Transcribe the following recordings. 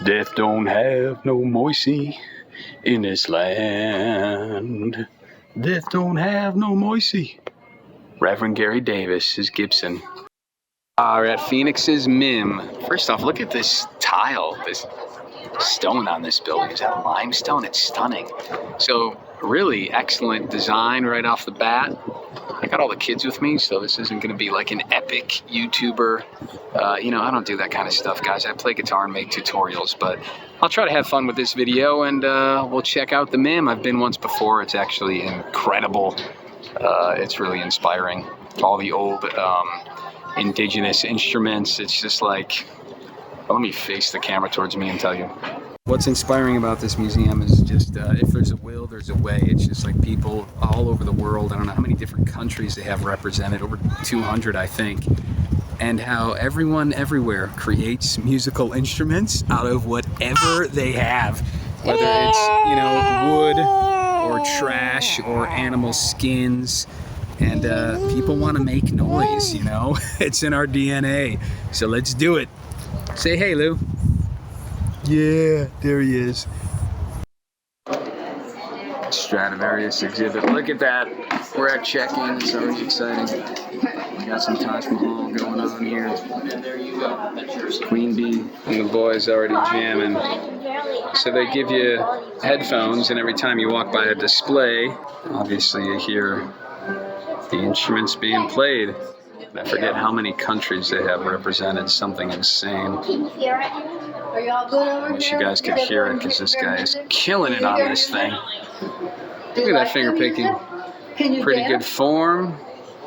Death don't have no mercy in this land. Death don't have no mercy. Reverend Gary Davis, his Gibson. We're at Phoenix's MiM. First off, look at this tile, this stone on this building. Is that limestone? It's stunning. So really excellent design right off the bat. I got all the kids with me, so this isn't going to be like an epic YouTuber. You know, I don't do that kind of stuff, guys. I play guitar and make tutorials, but I'll try to have fun with this video, and we'll check out the MiM. I've been once before. It's actually incredible. It's really inspiring. All the old indigenous instruments. It's just like, let me face the camera towards me and tell you. What's inspiring about this museum is just, if there's a will, there's a way. It's just like people all over the world. I don't know how many different countries they have represented, over 200, I think. And how everyone everywhere creates musical instruments out of whatever they have. Whether it's, you know, wood or trash or animal skins. And people want to make noise, you know? It's in our DNA. So let's do it. Say hey, Lou. Yeah, there he is. Stradivarius exhibit. Look at that. We're at check-in. It's always exciting. We got some Taj Mahal going on here. Queen Bee and the boys already jamming. So they give you headphones, and every time you walk by a display, obviously you hear the instruments being played. I forget how many countries they have represented. Something insane. I wish you guys could hear it, because this guy is killing it on this thing. Look at that finger picking. Pretty good form.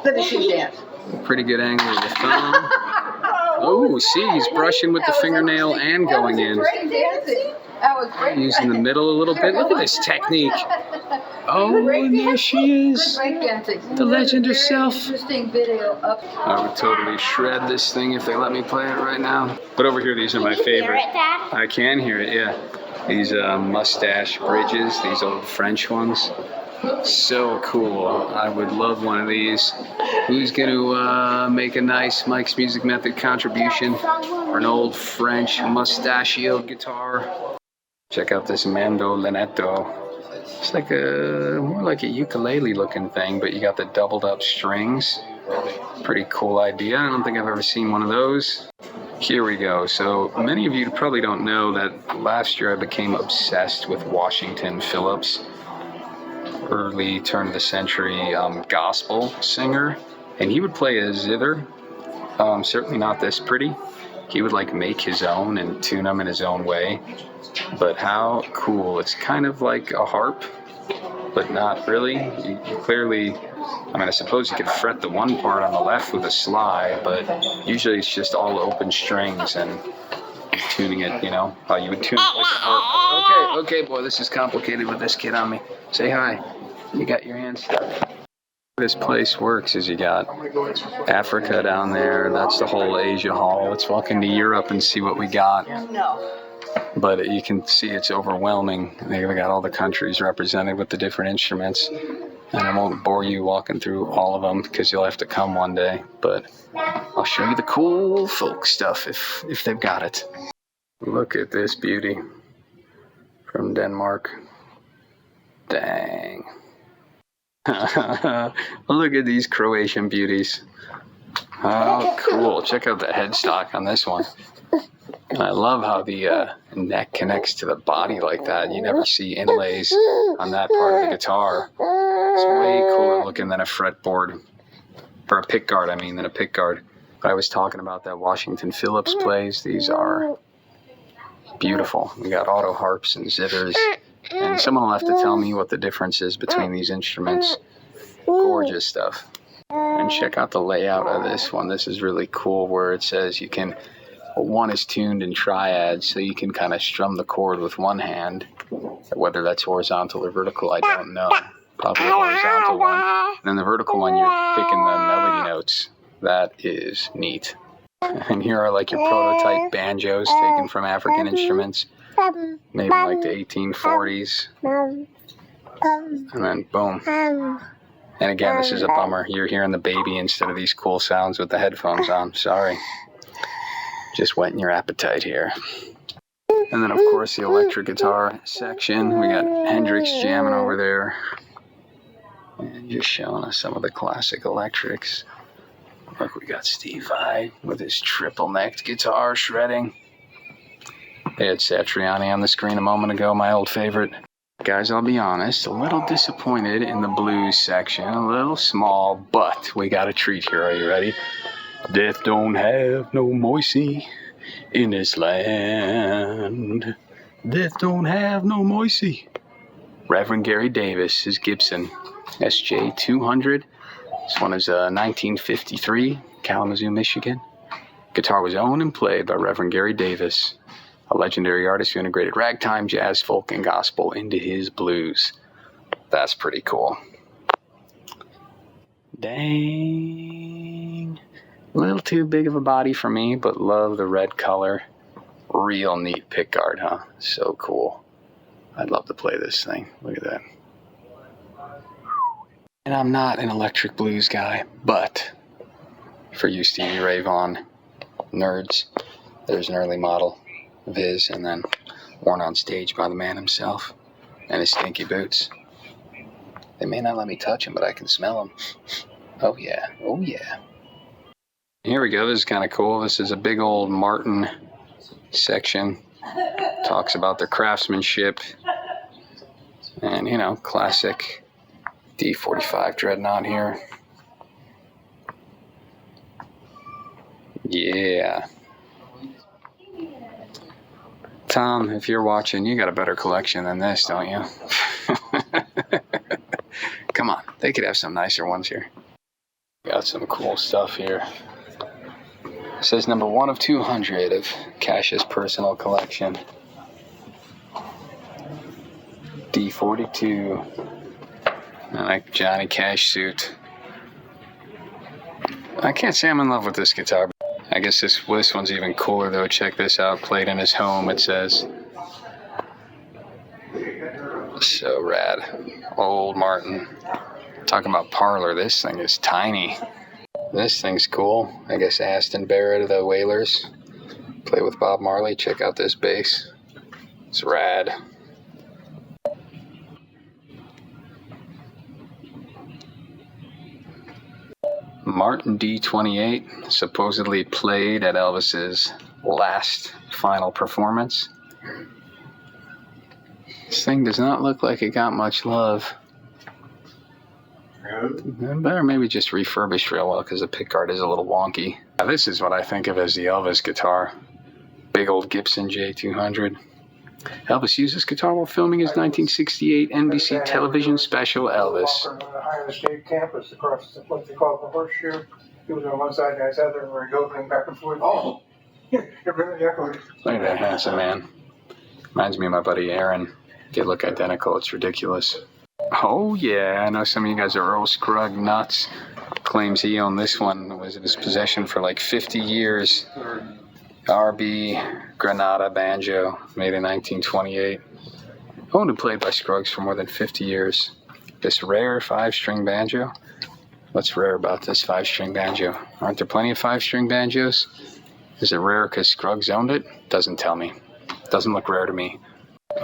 Pretty good angle of the thumb. Oh, see, he's brushing with the fingernail and going in. Using the middle a little bit. Look at this technique. Oh, and there she is. The legend herself. I would totally shred this thing if they let me play it right now. But over here, these are my favorite. I can hear it, yeah. These mustache bridges, these old French ones. So cool. I would love one of these. Who's going to make a nice Mike's Music Method contribution for an old French mustachio guitar? Check out this mandolinetto. It's like more like a ukulele looking thing, but you got the doubled up strings. Pretty cool idea. I don't think I've ever seen one of those. Here we go. So many of you probably don't know that last year I became obsessed with Washington Phillips, early turn of the century gospel singer, and he would play a zither. Certainly not this pretty. He would like make his own and tune them in his own way. But how cool. It's kind of like a harp, but not really. You clearly, I mean, I suppose you could fret the one part on the left with a slide, but usually it's just all open strings and tuning it, you know, how you would tune it like a harp. Okay, boy, this is complicated with this kid on me. Say hi. You got your hands stuck. This place works is you got Africa down there. That's the whole Asia Hall. Let's walk into Europe and see what we got. But you can see it's overwhelming. They've got all the countries represented with the different instruments. And I won't bore you walking through all of them because you'll have to come one day. But I'll show you the cool folk stuff if they've got it. Look at this beauty from Denmark. Dang. Look at these Croatian beauties. How cool. Check out the headstock on this one. And I love how the neck connects to the body like that. You never see inlays on that part of the guitar. It's way cooler looking than a fretboard. Or a pickguard, I mean, than a pickguard. But I was talking about that Washington Phillips plays. These are beautiful. We got auto harps and zithers. And someone will have to tell me what the difference is between these instruments. Gorgeous stuff. And check out the layout of this one. This is really cool, where it says you can, one is tuned in triads, so you can kind of strum the chord with one hand. Whether that's horizontal or vertical, I don't know. Probably the horizontal one. And then the vertical one, you're picking the melody notes. That is neat. And here are like your prototype banjos taken from African instruments. Maybe like the 1840s. And then boom. And again, this is a bummer. You're hearing the baby instead of these cool sounds with the headphones on. Sorry. Just whetting your appetite here. And then, of course, the electric guitar section. We got Hendrix jamming over there. And just showing us some of the classic electrics. Look, we got Steve Vai with his triple-necked guitar shredding. They had Satriani on the screen a moment ago, my old favorite. Guys, I'll be honest, a little disappointed in the blues section. A little small, but we got a treat here. Are you ready? Death don't have no mercy in this land. Death don't have no mercy. Reverend Gary Davis, his Gibson SJ200. This one is 1953, Kalamazoo, Michigan. Guitar was owned and played by Reverend Gary Davis, a legendary artist who integrated ragtime, jazz, folk, and gospel into his blues. That's pretty cool. Dang. A little too big of a body for me, but love the red color. Real neat pickguard, huh? So cool. I'd love to play this thing. Look at that. And I'm not an electric blues guy, but for you Stevie Ray Vaughan nerds, there's an early model of his, and then worn on stage by the man himself and his stinky boots. They may not let me touch them, but I can smell them. Oh yeah, oh yeah. Here we go, this is kind of cool. This is a big old Martin section. Talks about their craftsmanship and, you know, classic D45 Dreadnought here. Yeah. Tom, if you're watching, you got a better collection than this, don't you? Come on, they could have some nicer ones here. Got some cool stuff here. It says number 1 of 200 of Cash's personal collection. D42. I like Johnny Cash suit. I can't say I'm in love with this guitar. I guess this one's even cooler though. Check this out. Played in his home, it says. So rad. Old Martin. Talking about parlor, this thing is tiny. This thing's cool. I guess Aston Barrett of the Wailers. Play with Bob Marley. Check out this bass. It's rad. Martin D28 supposedly played at Elvis's last final performance. This thing does not look like it got much love. Better maybe just refurbished real well because the pickguard is a little wonky. Now, this is what I think of as the Elvis guitar. Big old Gibson J200. Elvis used this guitar while filming his 1968 NBC television special Elvis. On the Ohio State campus across what they call the horseshoe. He was on one side and I was the other, and we were going back and forth. Oh! Yeah, it really echoed. Look at that handsome man. Reminds me of my buddy Aaron. They look identical, it's ridiculous. Oh yeah, I know some of you guys are Earl Scruggs nuts. Claims he owned this one, was in his possession for like 50 years. RB Granada banjo, made in 1928. Owned and played by Scruggs for more than 50 years. This rare 5-string banjo. What's rare about this 5-string banjo? Aren't there plenty of 5-string banjos? Is it rare because Scruggs owned it? Doesn't tell me. Doesn't look rare to me.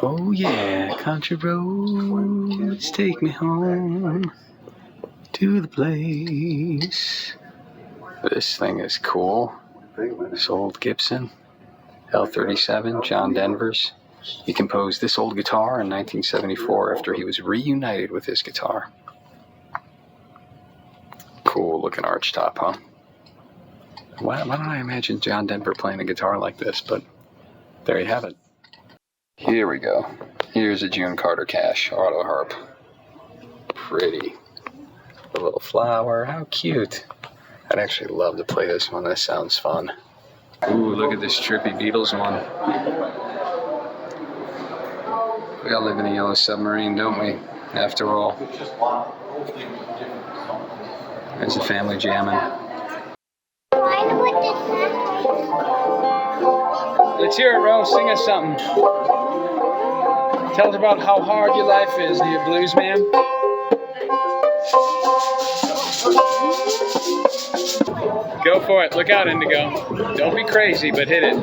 Oh yeah, country roads take me home to the place. This thing is cool. This old Gibson L37, John Denver's. He composed this old guitar in 1974 after he was reunited with his guitar. Cool looking archtop, huh? Why don't I imagine John Denver playing a guitar like this? But there you have it. Here we go. Here's a June Carter Cash auto harp. Pretty. A little flower. How cute. I'd actually love to play this one. This sounds fun. Ooh, look at this trippy Beatles one. We all live in a yellow submarine, don't we? After all. There's a family jamming. Let's hear it, Rose. Sing us something. Tell us about how hard your life is. Are you a blues man? Go for it. Look out, Indigo. Don't be crazy, but hit it.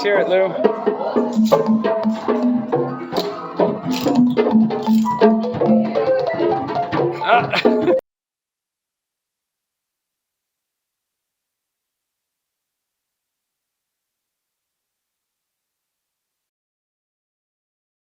Let's hear it, Lou.